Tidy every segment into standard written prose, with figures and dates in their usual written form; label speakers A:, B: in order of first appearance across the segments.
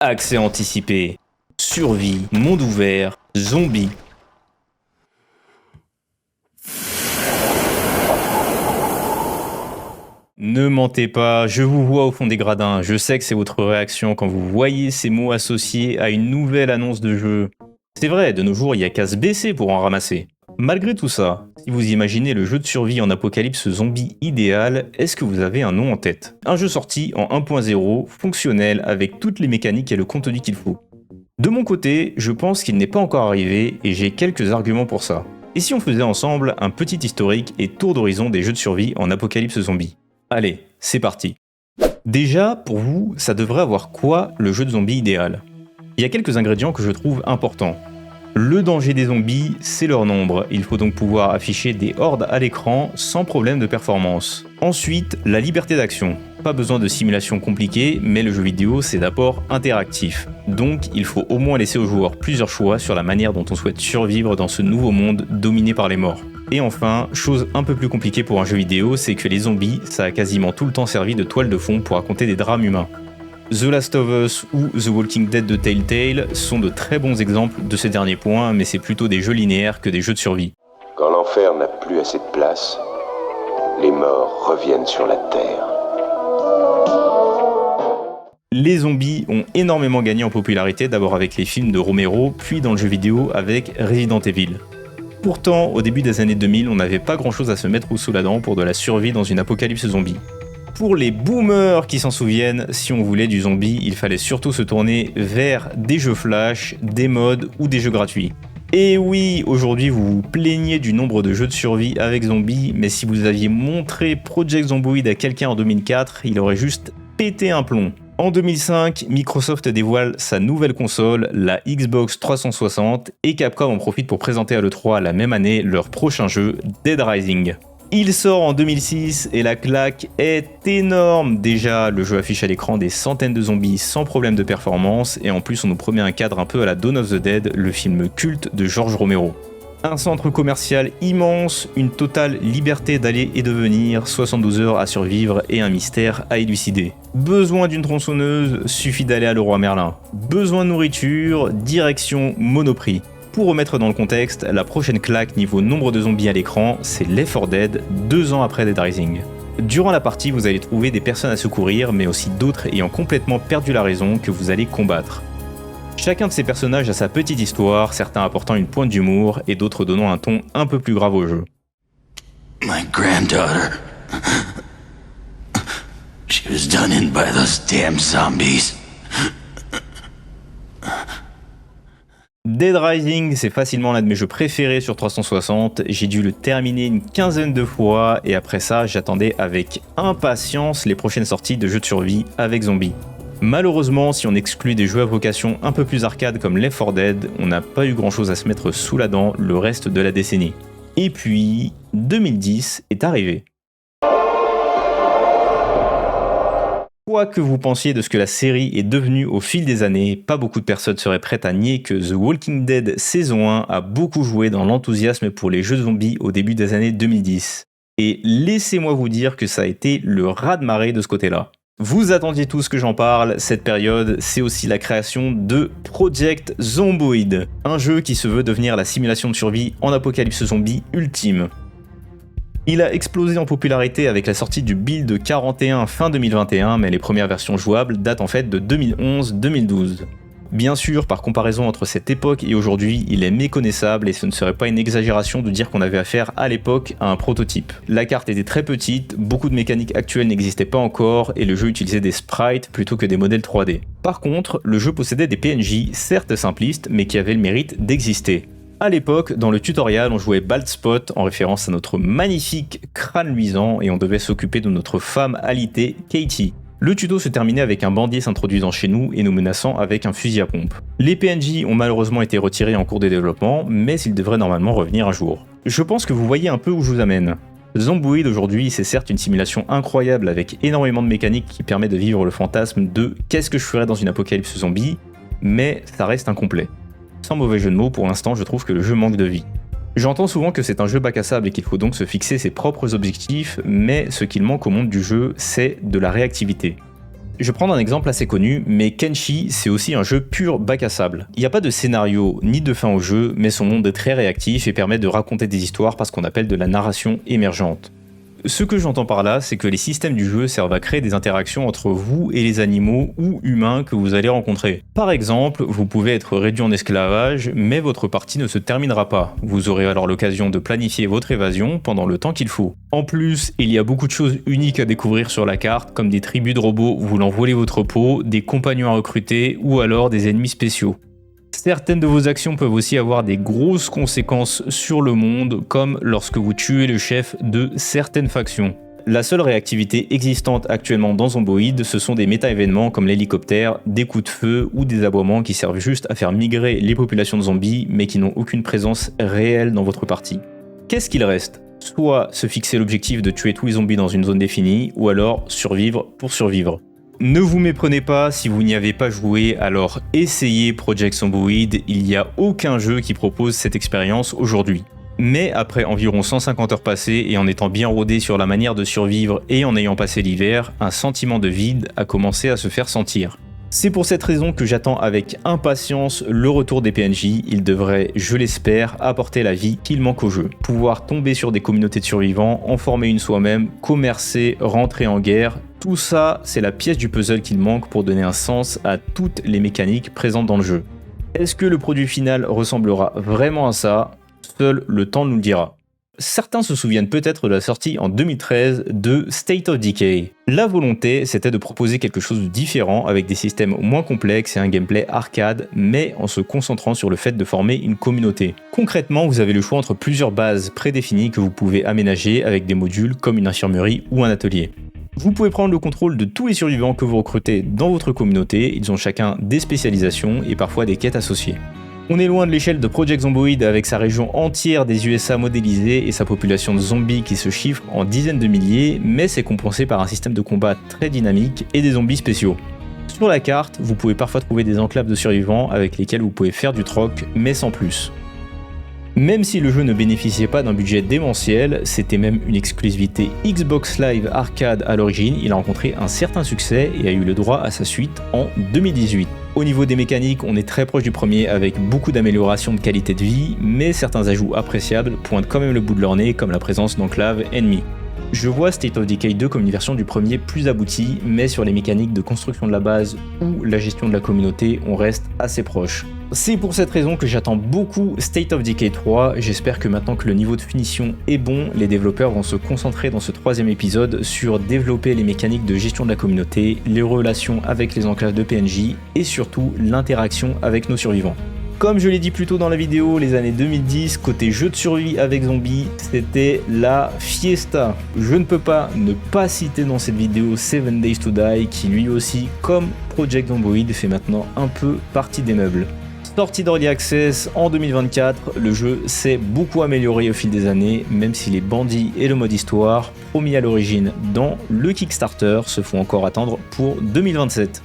A: Accès anticipé, survie, monde ouvert, zombies. Ne mentez pas, je vous vois au fond des gradins, je sais que c'est votre réaction quand vous voyez ces mots associés à une nouvelle annonce de jeu. C'est vrai, de nos jours, il y a qu'à se baisser pour en ramasser. Malgré tout ça, si vous imaginez le jeu de survie en apocalypse zombie idéal, est-ce que vous avez un nom en tête? Un jeu sorti en 1.0, fonctionnel, avec toutes les mécaniques et le contenu qu'il faut. De mon côté, je pense qu'il n'est pas encore arrivé et j'ai quelques arguments pour ça. Et si on faisait ensemble un petit historique et tour d'horizon des jeux de survie en apocalypse zombie? Allez, c'est parti. Déjà, pour vous, ça devrait avoir quoi le jeu de zombie idéal? Il y a quelques ingrédients que je trouve importants. Le danger des zombies, c'est leur nombre, il faut donc pouvoir afficher des hordes à l'écran sans problème de performance. Ensuite, la liberté d'action. Pas besoin de simulation compliquée, mais le jeu vidéo c'est d'abord interactif. Donc il faut au moins laisser aux joueurs plusieurs choix sur la manière dont on souhaite survivre dans ce nouveau monde dominé par les morts. Et enfin, chose un peu plus compliquée pour un jeu vidéo, c'est que les zombies, ça a quasiment tout le temps servi de toile de fond pour raconter des drames humains. The Last of Us ou The Walking Dead de Telltale sont de très bons exemples de ces derniers points, mais c'est plutôt des jeux linéaires que des jeux de survie.
B: Quand l'enfer n'a plus assez de place, les morts reviennent sur la terre.
A: Les zombies ont énormément gagné en popularité, d'abord avec les films de Romero, puis dans le jeu vidéo avec Resident Evil. Pourtant, au début des années 2000, on n'avait pas grand chose à se mettre sous la dent pour de la survie dans une apocalypse zombie. Pour les boomers qui s'en souviennent, si on voulait du zombie, il fallait surtout se tourner vers des jeux flash, des mods ou des jeux gratuits. Et oui, aujourd'hui vous vous plaignez du nombre de jeux de survie avec zombies, mais si vous aviez montré Project Zomboid à quelqu'un en 2004, il aurait juste pété un plomb. En 2005, Microsoft dévoile sa nouvelle console, la Xbox 360, et Capcom en profite pour présenter à l'E3 la même année leur prochain jeu, Dead Rising. Il sort en 2006 et la claque est énorme. Déjà, le jeu affiche à l'écran des centaines de zombies sans problème de performance et en plus on nous promet un cadre un peu à la Dawn of the Dead, le film culte de George Romero. Un centre commercial immense, une totale liberté d'aller et de venir, 72 heures à survivre et un mystère à élucider. Besoin d'une tronçonneuse, suffit d'aller à Leroy Merlin. Besoin de nourriture, direction Monoprix. Pour remettre dans le contexte, la prochaine claque niveau nombre de zombies à l'écran, c'est Left 4 Dead, 2 ans après Dead Rising. Durant la partie, vous allez trouver des personnes à secourir, mais aussi d'autres ayant complètement perdu la raison que vous allez combattre. Chacun de ces personnages a sa petite histoire, certains apportant une pointe d'humour et d'autres donnant un ton un peu plus grave au jeu.
C: My granddaughter. She was done in by those damn zombies.
A: Dead Rising, c'est facilement l'un de mes jeux préférés sur 360, j'ai dû le terminer une quinzaine de fois et après ça j'attendais avec impatience les prochaines sorties de jeux de survie avec zombies. Malheureusement, si on exclut des jeux à vocation un peu plus arcade comme Left 4 Dead, on n'a pas eu grand chose à se mettre sous la dent le reste de la décennie. Et puis, 2010 est arrivé. Quoi que vous pensiez de ce que la série est devenue au fil des années, pas beaucoup de personnes seraient prêtes à nier que The Walking Dead saison 1 a beaucoup joué dans l'enthousiasme pour les jeux de zombies au début des années 2010. Et laissez-moi vous dire que ça a été le raz-de-marée de ce côté-là. Vous attendiez tous que j'en parle, cette période, c'est aussi la création de Project Zomboid, un jeu qui se veut devenir la simulation de survie en apocalypse zombie ultime. Il a explosé en popularité avec la sortie du build 41 fin 2021, mais les premières versions jouables datent en fait de 2011-2012. Bien sûr, par comparaison entre cette époque et aujourd'hui, il est méconnaissable et ce ne serait pas une exagération de dire qu'on avait affaire à l'époque à un prototype. La carte était très petite, beaucoup de mécaniques actuelles n'existaient pas encore et le jeu utilisait des sprites plutôt que des modèles 3D. Par contre, le jeu possédait des PNJ, certes simplistes, mais qui avaient le mérite d'exister. À l'époque, dans le tutoriel, on jouait Bald Spot en référence à notre magnifique crâne luisant et on devait s'occuper de notre femme alitée, Katie. Le tuto se terminait avec un bandier s'introduisant chez nous et nous menaçant avec un fusil à pompe. Les PNJ ont malheureusement été retirés en cours de développement, mais ils devraient normalement revenir un jour. Je pense que vous voyez un peu où je vous amène. Zomboid aujourd'hui, c'est certes une simulation incroyable avec énormément de mécaniques qui permet de vivre le fantasme de « qu'est-ce que je ferais dans une apocalypse zombie ?», mais ça reste incomplet. Sans mauvais jeu de mots, pour l'instant, je trouve que le jeu manque de vie. J'entends souvent que c'est un jeu bac à sable et qu'il faut donc se fixer ses propres objectifs, mais ce qu'il manque au monde du jeu, c'est de la réactivité. Je vais prendre un exemple assez connu, mais Kenshi, c'est aussi un jeu pur bac à sable. Il n'y a pas de scénario ni de fin au jeu, mais son monde est très réactif et permet de raconter des histoires par ce qu'on appelle de la narration émergente. Ce que j'entends par là, c'est que les systèmes du jeu servent à créer des interactions entre vous et les animaux ou humains que vous allez rencontrer. Par exemple, vous pouvez être réduit en esclavage, mais votre partie ne se terminera pas. Vous aurez alors l'occasion de planifier votre évasion pendant le temps qu'il faut. En plus, il y a beaucoup de choses uniques à découvrir sur la carte, comme des tribus de robots voulant voler votre peau, des compagnons à recruter ou alors des ennemis spéciaux. Certaines de vos actions peuvent aussi avoir des grosses conséquences sur le monde, comme lorsque vous tuez le chef de certaines factions. La seule réactivité existante actuellement dans Zomboid, ce sont des méta-événements comme l'hélicoptère, des coups de feu ou des aboiements qui servent juste à faire migrer les populations de zombies, mais qui n'ont aucune présence réelle dans votre partie. Qu'est-ce qu'il reste ? Soit se fixer l'objectif de tuer tous les zombies dans une zone définie, ou alors survivre pour survivre. Ne vous méprenez pas, si vous n'y avez pas joué, alors essayez Project Zomboid, il n'y a aucun jeu qui propose cette expérience aujourd'hui. Mais après environ 150 heures passées et en étant bien rodé sur la manière de survivre et en ayant passé l'hiver, un sentiment de vide a commencé à se faire sentir. C'est pour cette raison que j'attends avec impatience le retour des PNJ, ils devraient, je l'espère, apporter la vie qu'il manque au jeu. Pouvoir tomber sur des communautés de survivants, en former une soi-même, commercer, rentrer en guerre, tout ça c'est la pièce du puzzle qu'il manque pour donner un sens à toutes les mécaniques présentes dans le jeu. Est-ce que le produit final ressemblera vraiment à ça ? Seul le temps nous le dira. Certains se souviennent peut-être de la sortie en 2013 de State of Decay. La volonté, c'était de proposer quelque chose de différent avec des systèmes moins complexes et un gameplay arcade, mais en se concentrant sur le fait de former une communauté. Concrètement, vous avez le choix entre plusieurs bases prédéfinies que vous pouvez aménager avec des modules comme une infirmerie ou un atelier. Vous pouvez prendre le contrôle de tous les survivants que vous recrutez dans votre communauté, ils ont chacun des spécialisations et parfois des quêtes associées. On est loin de l'échelle de Project Zomboid avec sa région entière des USA modélisée et sa population de zombies qui se chiffre en dizaines de milliers, mais c'est compensé par un système de combat très dynamique et des zombies spéciaux. Sur la carte, vous pouvez parfois trouver des enclaves de survivants avec lesquels vous pouvez faire du troc, mais sans plus. Même si le jeu ne bénéficiait pas d'un budget démentiel, c'était même une exclusivité Xbox Live Arcade à l'origine, il a rencontré un certain succès et a eu le droit à sa suite en 2018. Au niveau des mécaniques, on est très proche du premier avec beaucoup d'améliorations de qualité de vie, mais certains ajouts appréciables pointent quand même le bout de leur nez comme la présence d'enclaves ennemies. Je vois State of Decay 2 comme une version du premier plus aboutie, mais sur les mécaniques de construction de la base ou la gestion de la communauté, on reste assez proche. C'est pour cette raison que j'attends beaucoup State of Decay 3, j'espère que maintenant que le niveau de finition est bon, les développeurs vont se concentrer dans ce troisième épisode sur développer les mécaniques de gestion de la communauté, les relations avec les enclaves de PNJ et surtout l'interaction avec nos survivants. Comme je l'ai dit plus tôt dans la vidéo, les années 2010, côté jeu de survie avec zombies, c'était la fiesta. Je ne peux pas ne pas citer dans cette vidéo 7 Days to Die, qui lui aussi, comme Project Zomboid, fait maintenant un peu partie des meubles. Sorti d'Early Access en 2024, le jeu s'est beaucoup amélioré au fil des années, même si les bandits et le mode histoire, promis à l'origine dans le Kickstarter, se font encore attendre pour 2027.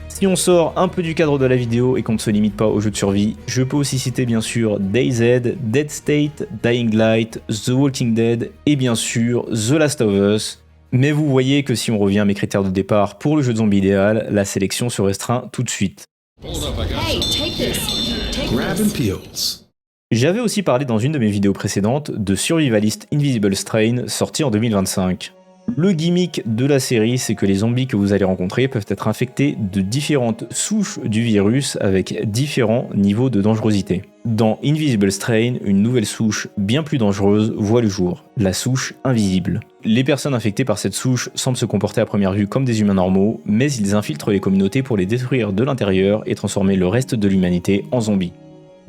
A: Si on sort un peu du cadre de la vidéo et qu'on ne se limite pas aux jeux de survie, je peux aussi citer bien sûr DayZ, Dead State, Dying Light, The Walking Dead et bien sûr The Last of Us. Mais vous voyez que si on revient à mes critères de départ pour le jeu de zombie idéal, la sélection se restreint tout de suite. J'avais aussi parlé dans une de mes vidéos précédentes de Survivalist Invisible Strain sorti en 2025. Le gimmick de la série, c'est que les zombies que vous allez rencontrer peuvent être infectés de différentes souches du virus avec différents niveaux de dangerosité. Dans Invisible Strain, une nouvelle souche bien plus dangereuse voit le jour, la souche invisible. Les personnes infectées par cette souche semblent se comporter à première vue comme des humains normaux, mais ils infiltrent les communautés pour les détruire de l'intérieur et transformer le reste de l'humanité en zombies.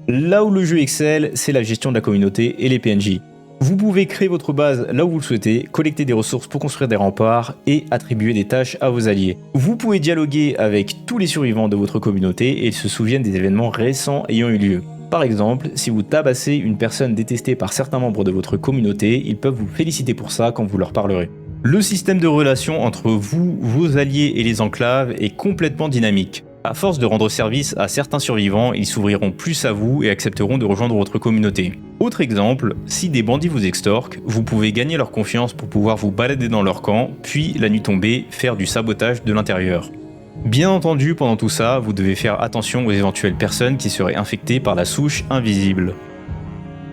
A: Là où le jeu excelle, c'est la gestion de la communauté et les PNJ. Vous pouvez créer votre base là où vous le souhaitez, collecter des ressources pour construire des remparts et attribuer des tâches à vos alliés. Vous pouvez dialoguer avec tous les survivants de votre communauté et ils se souviennent des événements récents ayant eu lieu. Par exemple, si vous tabassez une personne détestée par certains membres de votre communauté, ils peuvent vous féliciter pour ça quand vous leur parlerez. Le système de relation entre vous, vos alliés et les enclaves est complètement dynamique. À force de rendre service à certains survivants, ils s'ouvriront plus à vous et accepteront de rejoindre votre communauté. Autre exemple, si des bandits vous extorquent, vous pouvez gagner leur confiance pour pouvoir vous balader dans leur camp, puis la nuit tombée, faire du sabotage de l'intérieur. Bien entendu, pendant tout ça, vous devez faire attention aux éventuelles personnes qui seraient infectées par la souche invisible.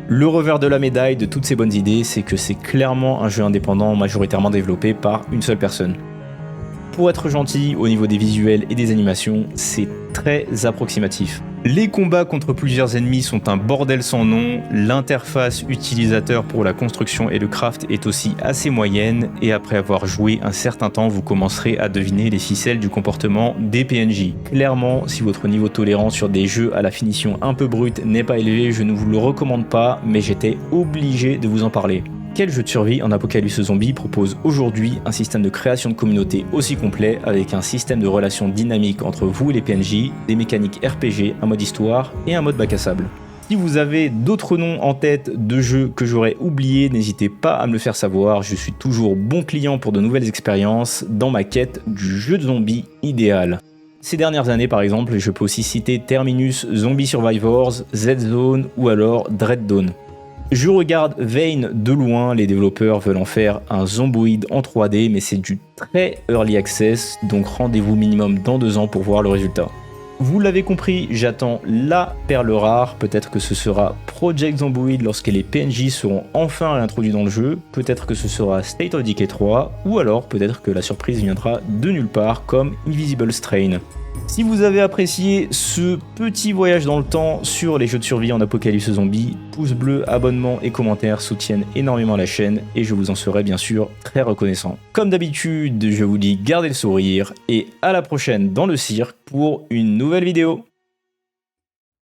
A: Le revers de la médaille de toutes ces bonnes idées, c'est que c'est clairement un jeu indépendant majoritairement développé par une seule personne. Pour être gentil, au niveau des visuels et des animations, c'est très approximatif. Les combats contre plusieurs ennemis sont un bordel sans nom, l'interface utilisateur pour la construction et le craft est aussi assez moyenne, et après avoir joué un certain temps, vous commencerez à deviner les ficelles du comportement des PNJ. Clairement, si votre niveau de tolérance sur des jeux à la finition un peu brute n'est pas élevé, je ne vous le recommande pas, mais j'étais obligé de vous en parler. Quel jeu de survie en Apocalypse Zombie propose aujourd'hui un système de création de communauté aussi complet avec un système de relations dynamiques entre vous et les PNJ, des mécaniques RPG, un mode histoire et un mode bac à sable? Si vous avez d'autres noms en tête de jeux que j'aurais oubliés, n'hésitez pas à me le faire savoir, je suis toujours bon client pour de nouvelles expériences dans ma quête du jeu de zombie idéal. Ces dernières années par exemple, je peux aussi citer Terminus, Zombie Survivors, Z-Zone ou alors Dread Dawn. Je regarde Vayne de loin, les développeurs veulent en faire un zomboid en 3D, mais c'est du très early access, donc rendez-vous minimum dans 2 ans pour voir le résultat. Vous l'avez compris, j'attends la perle rare, peut-être que ce sera Project Zomboid lorsque les PNJ seront enfin réintroduits dans le jeu, peut-être que ce sera State of Decay 3, ou alors peut-être que la surprise viendra de nulle part comme Invisible Strain. Si vous avez apprécié ce petit voyage dans le temps sur les jeux de survie en Apocalypse Zombie, pouce bleu, abonnement et commentaires soutiennent énormément la chaîne et je vous en serai bien sûr très reconnaissant. Comme d'habitude, je vous dis gardez le sourire et à la prochaine dans le cirque pour une nouvelle vidéo.